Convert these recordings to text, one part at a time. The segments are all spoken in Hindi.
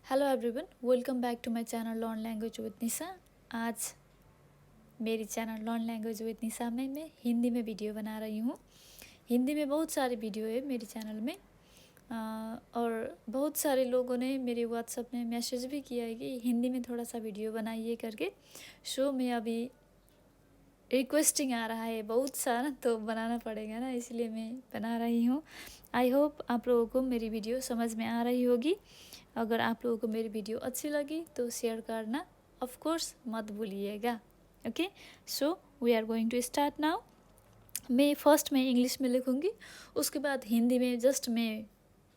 Hello everyone, welcome back to my channel learn language with Nisha. आज मेरी channel learn language with Nisha में मैं हिंदी में वीडियो बना रही हूँ। हिंदी में बहुत सारे वीडियो है मेरे चैनल में और बहुत सारे लोगों ने मेरे व्हाट्सएप में मैसेज भी किया है कि हिंदी में थोड़ा सा वीडियो बनाइए करके। सो मैं अभी रिक्वेस्टिंग आ रहा है बहुत सारा, तो बनाना पड़ेगा ना, इसलिए मैं बना रही हूँ। आई होप आप लोगों को मेरी वीडियो समझ में आ रही होगी। अगर आप लोगों को मेरी वीडियो अच्छी लगी तो शेयर करना ऑफ कोर्स मत भूलिएगा। Okay, so we are going to start now. मैं फर्स्ट में इंग्लिश में लिखूँगी, उसके बाद हिंदी में जस्ट मैं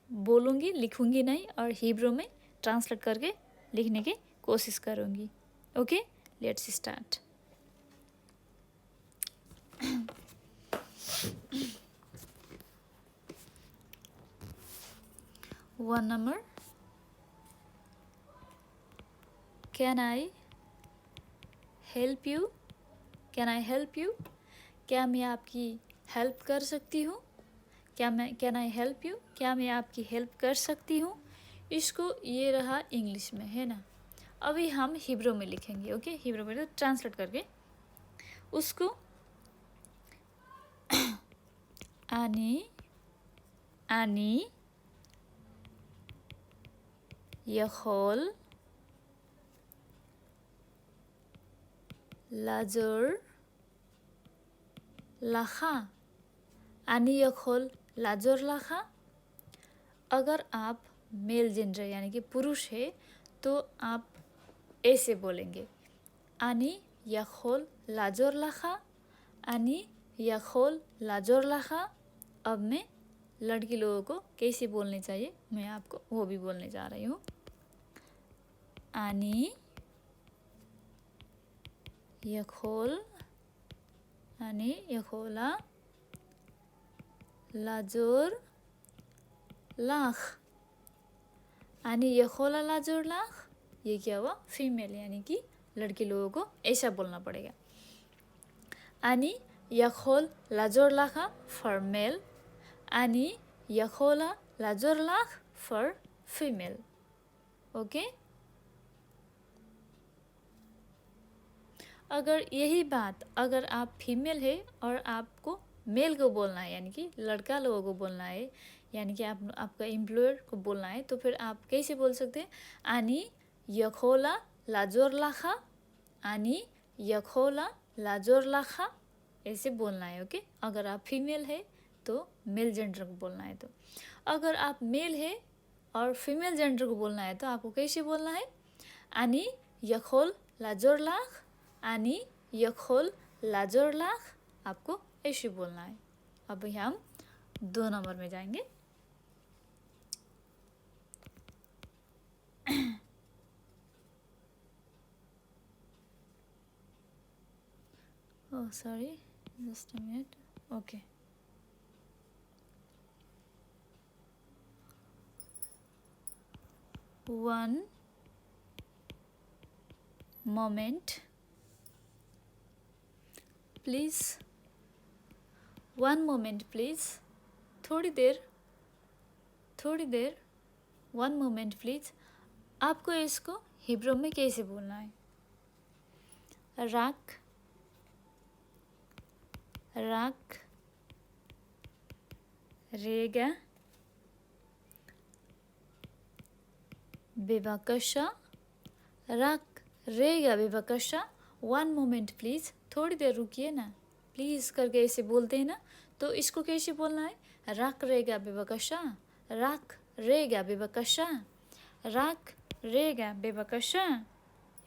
बोलूँगी, लिखूँगी नहीं, और हिब्रू में ट्रांसलेट करके लिखने की कोशिश करूँगी। Okay, let's start. One number. Can I help you? Can I help you? क्या मैं आपकी हेल्प कर सकती हूँ? Can I help you? क्या मैं आपकी हेल्प कर सकती हूँ? इसको ये रहा इंग्लिश में, है ना। अभी हम हिब्रू में लिखेंगे। ओके, हिब्रू में तो ट्रांसलेट करके उसको אני יכול לעזור לך? אני יכול לעזור לך? अगर आप मेल जेंडर यानी कि पुरुष है तो आप ऐसे बोलेंगे, אני יכול לעזור לך? אני יכול לעזור לך? अब मैं लड़की लोगों को कैसे बोलने चाहिए मैं आपको वो भी बोलने जा रही हूँ। אני יכולה לעזור לך? אני יכולה לעזור לך? ये क्या हुआ? फीमेल यानी कि लड़की लोगों को ऐसा बोलना पड़ेगा। אני יכול לעזור לך for male, אני יכולה לעזור לך for female. Okay, अगर यही बात अगर आप फीमेल है और आपको मेल को बोलना है यानी कि लड़का लोगों को बोलना है यानी कि आपका एम्प्लॉयर को बोलना है तो फिर आप कैसे बोल सकते हैं? אני יכולה לעזור לך? אני יכולה לעזור לך? ऐसे बोलना है। ओके, अगर आप फीमेल है तो मेल जेंडर को बोलना है। तो अगर आप मेल है और फीमेल जेंडर को बोलना है तो आपको कैसे बोलना है? אני יכול לעזור לך? אני יכול לעזור לך? आपको ऐसे बोलना है। अभी हम 2 नंबर में जाएंगे। oh sorry, just a minute. Okay, one moment please. One moment please, थोड़ी देर। One moment please. आपको इसको हिब्रू में कैसे बोलना है? राक रेगा बेबकशा, राक रेगा बेबकशा। वन मोमेंट प्लीज़, थोड़ी देर रुकिए ना, प्लीज़ करके ऐसे बोलते हैं ना, तो इसको कैसे बोलना है? राक रेगा बेबकशा, राक रेगा बेबकशा, राक रेगा बेबकशा,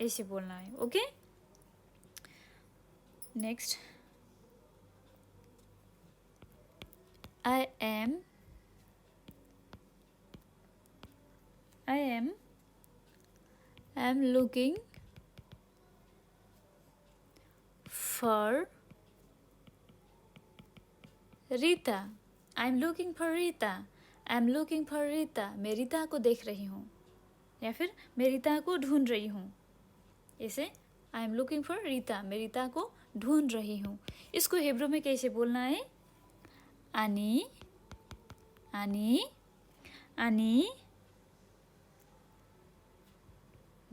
ऐसे बोलना है। Okay, next. I am looking for Rita. I am looking for Rita. I am looking for Rita, मैं रीता को देख रही हूँ या फिर मैं रीता को ढूंढ रही हूँ। ऐसे आई एम लुकिंग फॉर रीता, मैं रीता को ढूंढ रही हूँ। इसको हिब्रू में कैसे बोलना है? אני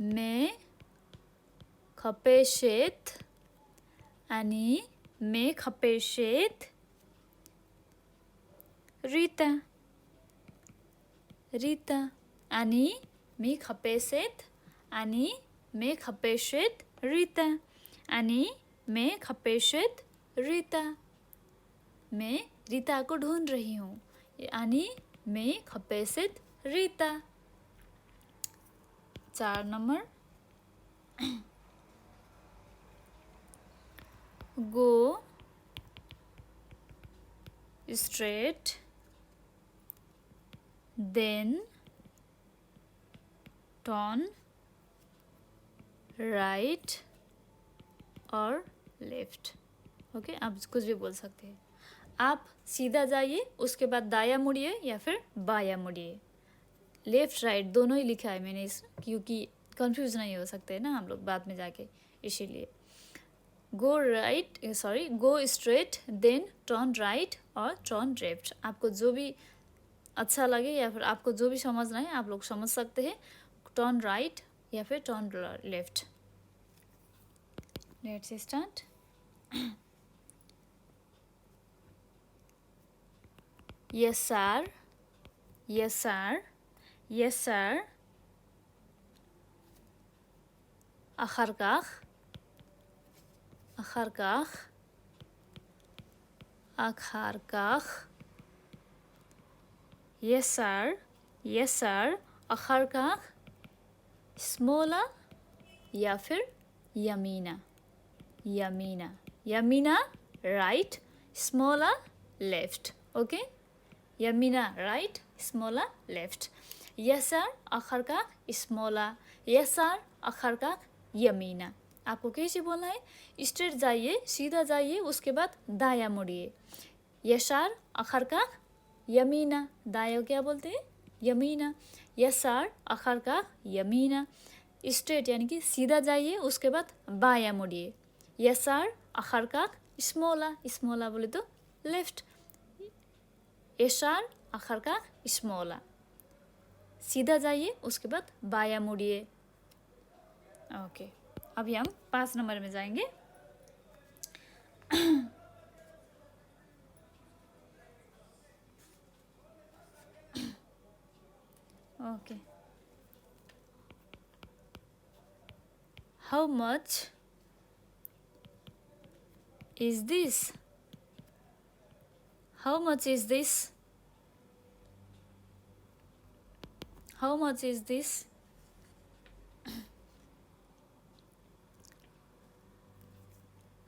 मे खपेशेत आणि मे खपेशेत रीता रीता आणि मे खपेशेत आणि मे खपेशेत रीता आणि मे खपेशेत रीता। मैं रीता को ढूंढ रही हूँ यानी मैं खपेशेत रीता। 4 नंबर गो straight then turn right और लेफ्ट। ओके, आप कुछ भी बोल सकते हैं। आप सीधा जाइए, उसके बाद दाया मुड़िए या फिर बाया मुड़िए। लेफ्ट राइट दोनों ही लिखा है मैंने इस, क्योंकि कंफ्यूज नहीं हो सकते ना हम लोग बाद में जाके, इसीलिए। Go right sorry go straight then turn right और टर्न लेफ्ट। आपको जो भी अच्छा लगे या फिर आपको जो भी समझना है आप लोग समझ सकते हैं। टर्न राइट या फिर turn left. Let's start. Yes sir, yes sir, yes sir। אחר כך, אחר כך, אחר כך। Yes sir, yes sir, אחר כך। स्मॉला या फिर यमीना, यमीना, यमीना राइट, स्मॉला लेफ्ट। ओके, यमीना राइट, स्मॉला लेफ्ट। यसार आखिर का स्मॉला, यसार आखिर का यमीना। आपको कैसे बोलना है? स्ट्रेट जाइए, सीधा जाइए, उसके बाद दाया मुड़िए। यसार आखिर का यमीना, दाया क्या बोलते हैं? यमीना। यसार आखिर का यमीना। स्ट्रेट यानी कि सीधा जाइए, उसके बाद बाया मुड़िए। यसार आखिर का स्मॉला, स्मॉला बोले तो लेफ्ट। यसार आखिर का स्मॉला, सीधा जाइए, उसके बाद बाया मुड़िए। ओके, अभी हम 5 नंबर में जाएंगे। Okay, how much is this? How much is this? How much is this?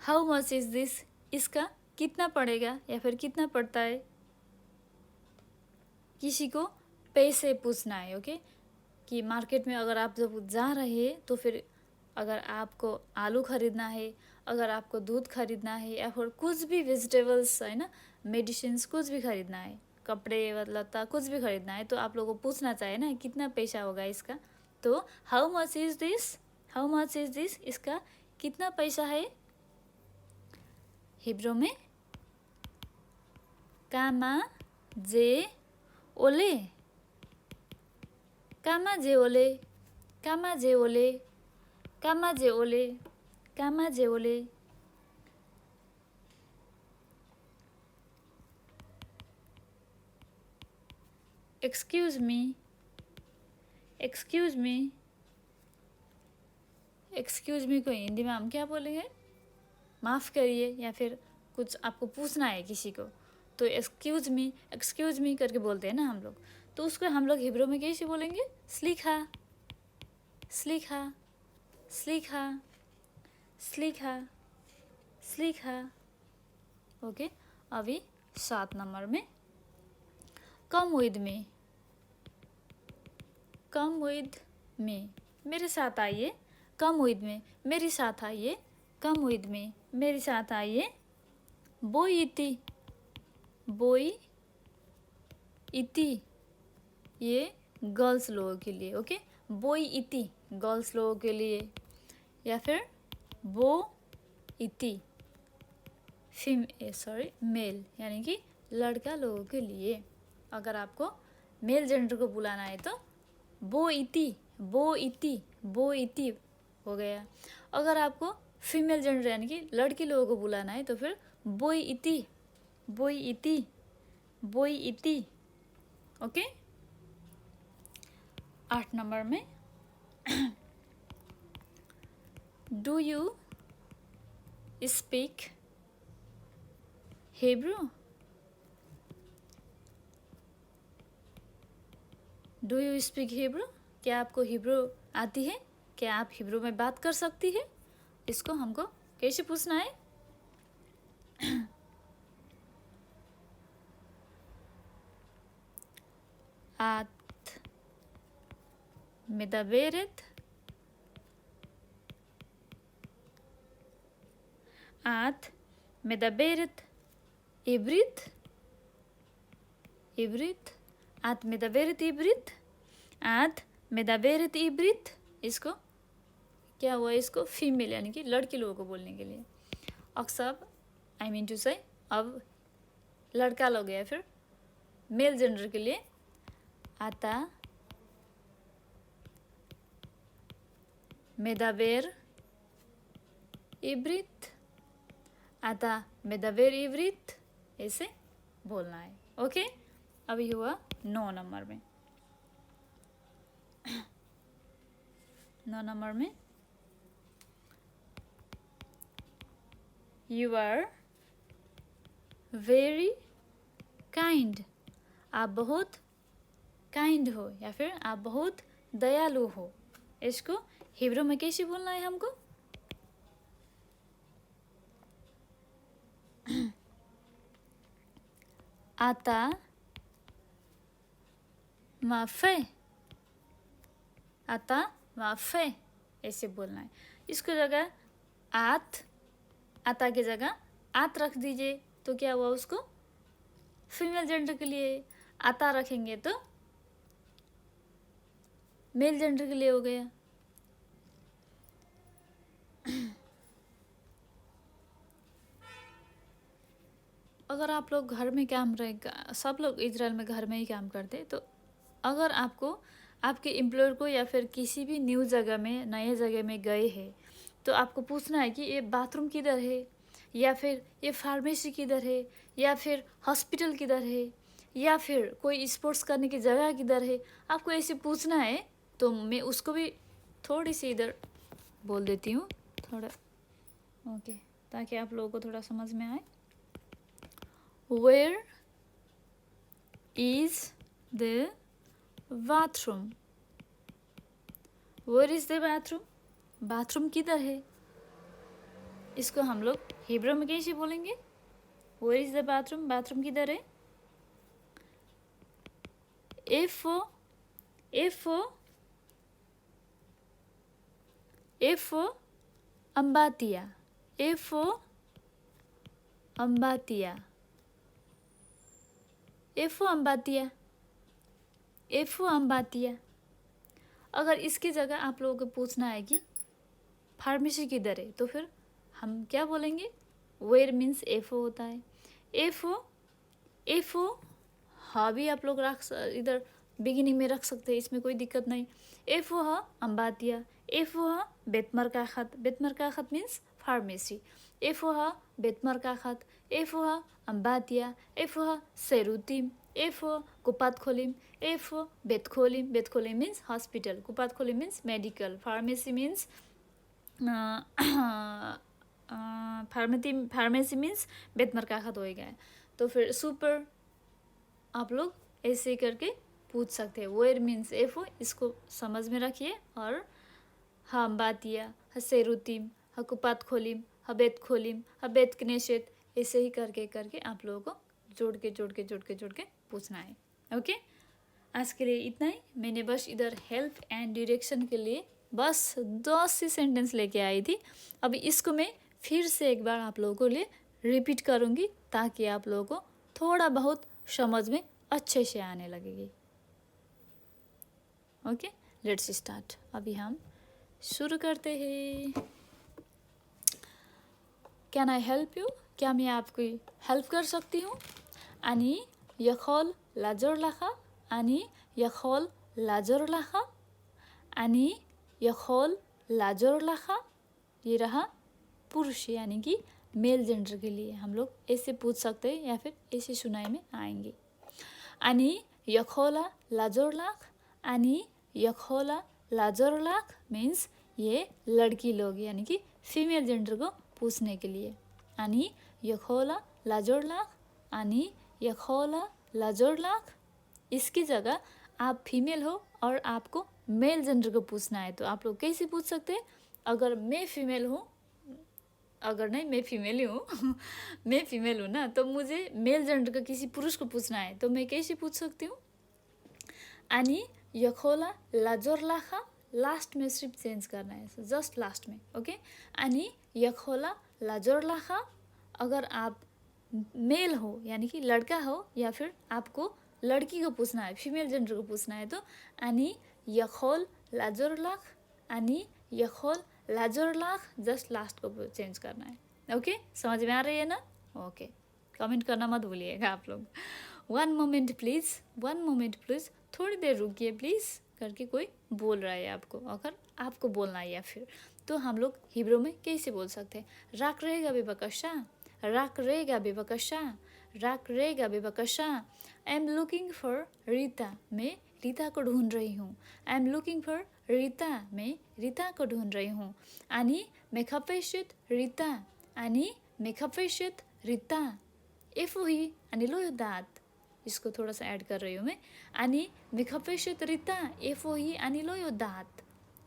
How much is this, इसका कितना पड़ेगा या फिर कितना पड़ता है। किसी को पैसे पूछना है। ओके, कि मार्केट में अगर आप जब जा रहे हैं तो फिर अगर आपको आलू खरीदना है, अगर आपको दूध खरीदना है या फिर कुछ भी वेजिटेबल्स है ना, मेडिसिन्स कुछ भी खरीदना है, कपड़े लत्ता कुछ भी खरीदना है, तो आप लोगों को पूछना चाहिए ना कितना पैसा होगा इसका। तो how much is this, how much is this, इसका कितना पैसा है। हिब्रू में कामा जे ओले, कामा जे ओले, कामा जे ओले, कामा जे ओले, कामा जे ओले। Excuse me, excuse me, excuse me को हिंदी में हम क्या बोलेंगे? माफ़ करिए, या फिर कुछ आपको पूछना है किसी को तो एक्सक्यूज मी करके बोलते हैं ना हम लोग। तो उसको हम लोग हिब्रू में कैसे बोलेंगे? स्लीखा, स्लीखा, स्लीखा, स्लीखा, स्लीखा। ओके, अभी 7 नंबर में come with me, come with me, मेरे साथ आइए। कम विद मी, मेरे साथ आइए। कम विद मी, मेरे साथ आइए। बोई इति, बोई इति, ये गर्ल्स लोगों के लिए। ओके, बोई इति गर्ल्स लोगों के लिए, या फिर बो इति मेल यानी कि लड़का लोगों के लिए। अगर आपको मेल जेंडर को बुलाना है तो बो इति बो इति हो गया। अगर आपको फीमेल जेंडर यानी कि लड़की लोगों को बुलाना है तो फिर बोई इति, बोई इति, बोई इति। ओके। 8 नंबर में do you speak Hebrew? Do you speak Hebrew? क्या आपको हिब्रू आती है? क्या आप हिब्रू में बात कर सकती है? इसको हमको कैसे पूछना है? את מדברת? את מדברת עברית? עברית? את מדברת עברית? את מדברת עברית? इसको क्या हुआ? इसको फीमेल यानी कि लड़की लोगों को बोलने के लिए। अक्सर आई मीन टू से अब लड़का लोग गया, फिर मेल जेंडर के लिए आता मेदावेर इब्रित, आता मेदावेर इब्रित, ऐसे बोलना है। ओके। अभी हुआ 9 नंबर में। 9 नंबर में यू आर वेरी काइंड। आप बहुत काइंड हो या फिर आप बहुत दयालु हो। इसको हिब्रू में कैसे बोलना है हमको? आता माफे, आता माफे, ऐसे बोलना है। इसको जगह आता की जगह आत रख दीजिए तो क्या हुआ? उसको फीमेल जेंडर के लिए। आता रखेंगे तो मेल जेंडर के लिए हो गया। अगर आप लोग घर में काम रहेगा, सब लोग इजराइल में घर में ही काम करते, तो अगर आपको आपके एम्प्लॉयर को या फिर किसी भी न्यू जगह में, नए जगह में गए हैं, तो आपको पूछना है कि ये बाथरूम किधर है, या फिर ये फार्मेसी किधर है, या फिर हॉस्पिटल किधर है, या फिर कोई स्पोर्ट्स करने की जगह किधर है। आपको ऐसे पूछना है तो मैं उसको भी थोड़ी सी इधर बोल देती हूँ थोड़ा, ओके, ताकि आप लोगों को थोड़ा समझ में आए। Where is the bathroom? Where is the bathroom? Bathroom किधर है? इसको हम लोग हिब्रू में कैसे बोलेंगे? Where is the bathroom? Bathroom किधर है? F अम्बातिया, F अम्बातिया, F अम्बातिया, F अम्बातिया। अगर इसकी जगह आप लोगों को पूछना है कि फार्मेसी किधर है, तो फिर हम क्या बोलेंगे? वेयर मीन्स एफओ होता है। एफओ हाँ भी आप लोग इधर बिगिनिंग में रख सकते हैं, इसमें कोई दिक्कत नहीं। एफओ हा अम्बातिया, एफओ हा बेतमरकाखत, बेतमरकाखत मीन्स फार्मेसी। एफओ हा बेतमरकाखत, एफओ हा अम्बातिया, एफओ हा सेरुतीम, एफओ कुपात खोलिम, एफओ बेत खोलिम, बेत खोलिम मीन्स हॉस्पिटल, कुपात खोलिम means medical, pharmacy means pharmacy means बेतमरकाखत हो गया। तो फिर सुपर आप लोग ऐसे करके पूछ सकते हैं। वेयर मीन्स एफओ, इसको समझ में रखिए। और हाँ अम्बातिया, हा सेरुतीम, हा कुपात खोलिम, हा बेत खोलिम, हा बेत कनेशेत, ऐसे ही करके आप लोगों को जोड़ के पूछना है। ओके। आज के लिए इतना ही। मैंने बस इधर हेल्प एंड डायरेक्शन के लिए बस 10 ही सेंटेंस लेके आई थी। अभी इसको मैं फिर से एक बार आप लोगों के लिए रिपीट करूँगी ताकि आप लोगों को थोड़ा बहुत समझ में अच्छे से आने लगेगी। Okay, let's start. अभी हम शुरू करते हैं। Can I help you? क्या मैं आपकी हेल्प कर सकती हूँ? आनी यखोल लाजर लाखा, आनी यखोल लाजर लाखा, अनि यखोल लाजोर लाखा, ये रहा पुरुष यानी कि मेल जेंडर के लिए हम लोग ऐसे पूछ सकते हैं या फिर ऐसे सुनाई में आएंगे। अनि यखोला लाजोर लाख, अनि यखोला लाजोर लाख मीन्स ये लड़की लोग यानी कि फीमेल जेंडर को पूछने के लिए। अनि यखोला लाजोर लाख, अनि यखोला लाजोर लाख। इसकी जगह आप फीमेल हो और आपको मेल जेंडर को पूछना है तो आप लोग कैसे पूछ सकते हैं? अगर मैं फीमेल हूँ, अगर नहीं मैं फीमेल ही हूँ मैं फीमेल हूँ ना, तो मुझे मेल जेंडर का किसी पुरुष को पूछना है तो मैं कैसे पूछ सकती हूँ? अनि यखोला लाजोर लाखा, लास्ट में सिर्फ चेंज करना है, जस्ट लास्ट में, ओके। अनि यखोला लाजोर लाखा, अगर आप मेल हो यानी कि लड़का हो या फिर आपको लड़की को पूछना है, फीमेल जेंडर को पूछना है तो अनि यखोल लाजोर लाख, अनि यखोल लाजोर लाख, जस्ट लास्ट को चेंज करना है, ओके। समझ में आ रही है ना? ओके, कमेंट करना मत भूलिएगा आप लोग। One moment please, one moment please, थोड़ी देर रुकिए प्लीज़ करके कोई बोल रहा है आपको, अगर आपको बोलना है या फिर, तो हम लोग हिब्रू में कैसे बोल सकते हैं? राक रहेगा बेबकशा, राक रहेगा बेबकशा, राक रहेगा बेबकशा। I am looking for Rita, मैं रीता को ढूंढ रही हूँ। I am looking for Rita, मैं रीता को ढूंढ रही हूँ। अनि मेखपेशित रीता, अनि मेखपेशित रीता। एफोही अनि लो दात, इसको थोड़ा सा ऐड कर रही हूँ मैं। अनि मेखपेशित रीता एफोही अनि लो दात,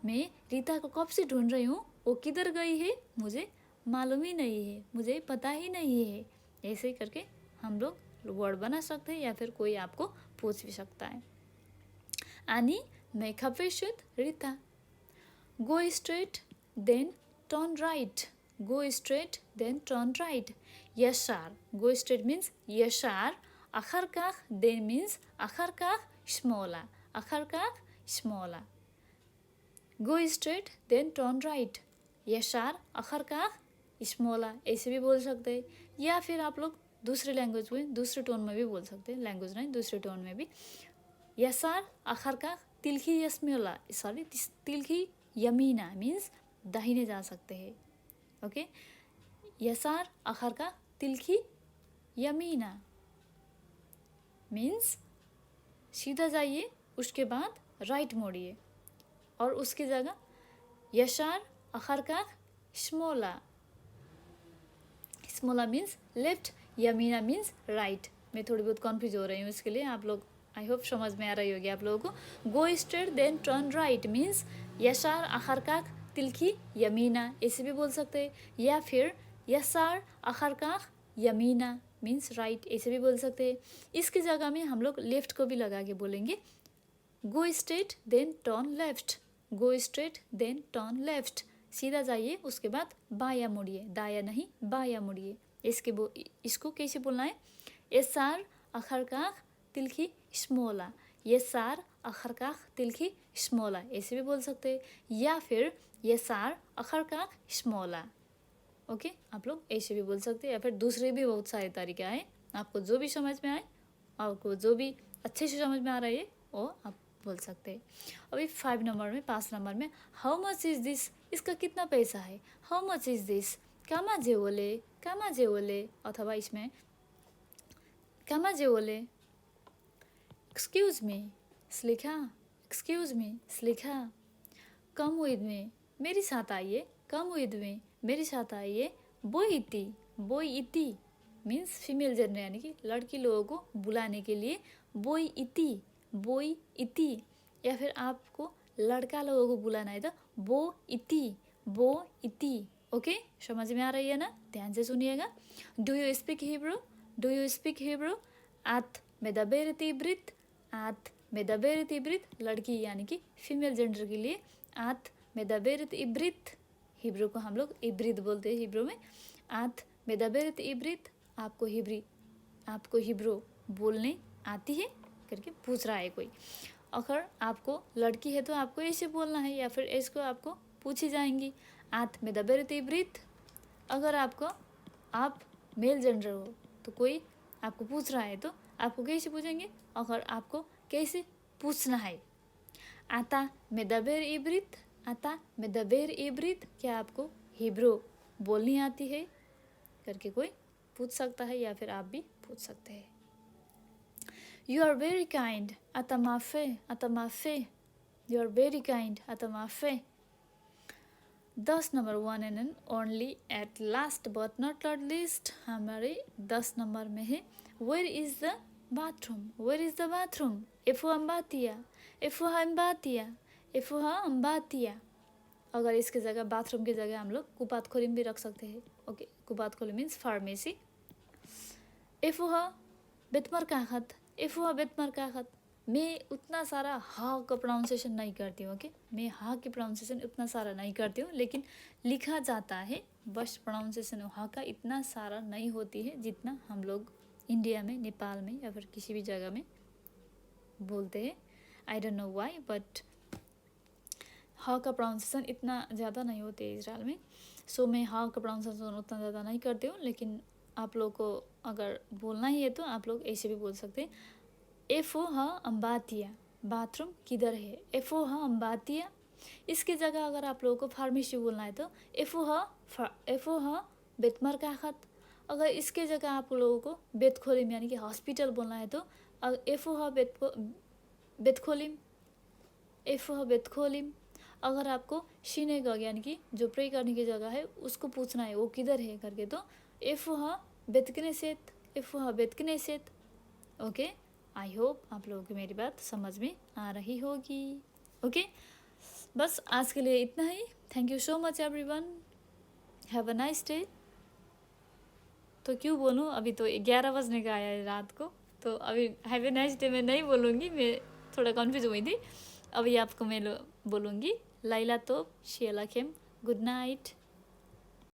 मैं रीता को कब से ढूंढ रही हूँ, वो किधर गई है मुझे मालूम ही नहीं है, मुझे पता ही नहीं है। ऐसे करके हम लोग वर्ड बना सकते हैं या फिर कोई आपको पूछ भी सकता है। अनि मेखपेशित Rita, go straight then turn right, go straight then turn right. यशार, गो स्ट्रेट मीन्स यशार, अखर काख देन मीन्स अखर काख स्मॉला, अखर काख स्मॉला। Go straight then turn right, यशार अखर काख स्मॉला, ऐसे भी बोल सकते हैं। या फिर आप लोग दूसरे लैंग्वेज में दूसरे टोन में भी बोल सकते हैं, लैंग्वेज नहीं दूसरे टोन में भी। यसार अखर काख तिल्खी यस्मोला, सॉरी तिल्खी यमीना मीन्स दाहिने जा सकते हैं, ओके। यसार अखर का तिल्खी यमीना मीन्स सीधा जाइए, उसके बाद राइट मोड़िए, और उसकी जगह यशार अखर का स्मोला, स्मोला मीन्स लेफ्ट, यमीना मीन्स राइट। मैं थोड़ी बहुत कन्फ्यूज हो रही हूँ, इसके लिए आप लोग आई होप समझ में आ रही होगी आप लोगों को। Go straight then turn right means यशार अखर काख तिल्खी यमीना, ऐसे भी बोल सकते हैं। या फिर यसार अखर काख यमीना मीन्स राइट, ऐसे भी बोल सकते हैं। इसकी जगह में हम लोग लेफ्ट को भी लगा के बोलेंगे, go straight then turn left, go straight then turn left, सीधा जाइए उसके बाद बाया मुड़िए, दाया नहीं बाया मुड़िए। इसको कैसे बोलना है? यसार अखर काख तिल्खी स्मोला, यसार अखर काख तिल्खी स्मोला, ऐसे भी बोल सकते हैं। या फिर यसार अखर काख स्मोला, ओके। आप लोग ऐसे भी बोल सकते हैं, या फिर दूसरे भी बहुत सारे तरीका है, आपको जो भी समझ में आए, आपको जो भी अच्छे से समझ में आ रही है वो आप बोल सकते हैं। अभी 5 नंबर में 5 नंबर में हाउ मच इज़ दिस, इसका कितना पैसा है? हाउ मच इज़ दिस, कामा जे ओले, कामा जे ओले, अथवा इसमें कामा जे ओले, एक्सक्यूज़ मी स्लिखा, एक्सक्यूज़ मी स्लिखा, कम विद में, मेरे साथ आइए, कम विद में, मेरे साथ आइए। बोई इति, बोई इति मीन्स फीमेल जेंडर यानी कि लड़की लोगों को बुलाने के लिए बोई इति, बोई इति। या फिर आपको लड़का लोगों को बुलाना है तो बो इति, बो इति, ओके। समझ में आ रही है ना? ध्यान से सुनिएगा। Do you speak Hebrew, do you speak Hebrew, आत मेदाबेरत इब्रित, आत मेदाबेरत इब्रित, लड़की यानी कि फीमेल जेंडर के लिए आत मेदाबेरत इब्रित, हिब्रू को हम लोग इब्रित बोलते हैं हिब्रू में। आत मेदाबेरत इब्रित, आपको हिब्रू बोलने आती है करके पूछ रहा है कोई। अगर आपको लड़की है तो आपको ऐसे बोलना है, या फिर इसको आपको पूछी जाएंगी, आत मेदाबेरत इब्रित। अगर आप मेल जेंडर हो तो कोई आपको पूछ रहा है तो आपको कैसे पूछेंगे? अगर आपको कैसे पूछना है, आता मेदाबेर इब्रित, आता मेदाबेर इब्रित, क्या आपको हिब्रू बोलनी आती है करके कोई पूछ सकता है या फिर आप भी पूछ सकते हैं। यू आर वेरी काइंड, आता माफे, आता माफे, यू आर वेरी काइंड, आता माफे। 10 number 1 and only at last but not least हमारे 10 नंबर में है where is the bathroom, where is the bathroom, एफुहा अम्बातिया, एफुहा अम्बातिया, एफुहा अम्बातिया। अगर इसके जगह बाथरूम की जगह हम लोग कुपात खोलिम भी रख सकते हैं। ओके, कुपात खोलिम मीन्स फार्मेसी। एफुहा बेतमर काखत, एफुहा बेतमर काखत। मैं उतना सारा हा का प्रोनाउंसिएशन नहीं करती हूँ। ओके, मैं हा की प्रोनाउंसिएशन उतना सारा नहीं करती हूँ, लेकिन लिखा जाता है बस प्रोनाउंसिएशन हा का इतना सारा नहीं होती है जितना हम लोग इंडिया में, नेपाल में या फिर किसी भी जगह में बोलते हैं। I don't know why, but हा का प्रोनाउंसिएशन इतना ज़्यादा नहीं होते है इजराइल में। सो मैं हा का प्रोनाउंसिएशन उतना ज़्यादा नहीं करती हूँ, लेकिन आप लोग को अगर बोलना ही है तो आप लोग ऐसे भी बोल सकते हैं। एफुहा अम्बातिया, बाथरूम किधर है, एफुहा अम्बातिया। इसके जगह अगर आप लोगों को फार्मेसी बोलना है तो एफुहा बेतमर काखत। अगर इसके जगह आप लोगों को बेतखोलिम यानी कि हॉस्पिटल बोलना है तो एफुहा बेतखोलिम, एफुहा बेतखोलिम। अगर आपको शिनेगग यानी कि जो प्रे करने की जगह है उसको पूछना है वो किधर है करके तो एफुहा बेतकनेसेत, एफुहा बेतकनेसेत। ओके, आई होप आप लोगों को मेरी बात समझ में आ रही होगी। ओके, बस आज के लिए इतना ही। Thank you so much everyone, have a nice day. तो क्यों बोलूँ, अभी तो 11 बजने का आया है रात को, तो अभी हैव अ नाइस डे मैं नहीं बोलूँगी, मैं थोड़ा कन्फ्यूज हुई थी। अभी आपको मैं बोलूँगी लाइला तोप शियला खेम, गुड नाइट।